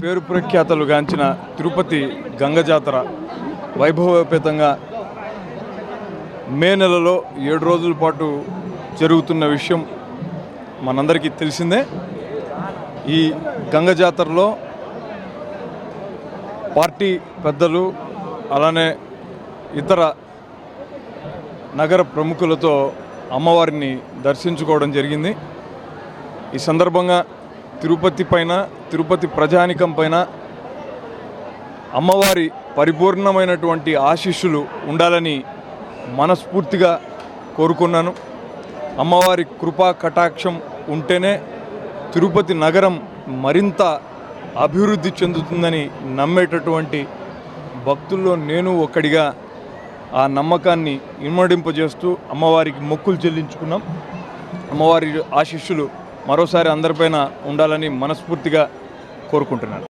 పేరు ప్రఖ్యాతలుగాంచిన తిరుపతి గంగ జాతర వైభవోపేతంగా మే నెలలో 7 రోజుల పాటు జరుగుతున్న విషయం మనందరికీ తెలిసిందే. ఈ గంగ జాతరలో పార్టీ పెద్దలు అలానే ఇతర నగర ప్రముఖులతో అమ్మవారిని దర్శించుకోవడం జరిగింది. ఈ సందర్భంగా తిరుపతి పైన, తిరుపతి ప్రజానికం పైన అమ్మవారి పరిపూర్ణమైనటువంటి ఆశీస్సులు ఉండాలని మనస్ఫూర్తిగా కోరుకున్నాను. అమ్మవారి కృపా కటాక్షం ఉంటేనే తిరుపతి నగరం మరింత అభివృద్ధి చెందుతుందని నమ్మేటటువంటి భక్తుల్లో నేను ఒక్కడిగా ఆ నమ్మకాన్ని ఇనుమడింపజేస్తూ అమ్మవారికి మొక్కులు చెల్లించుకున్నాం. అమ్మవారి ఆశీస్సులు మరోసారి అందరిపైన ఉండాలని మనస్ఫూర్తిగా కోరుకుంటున్నాను.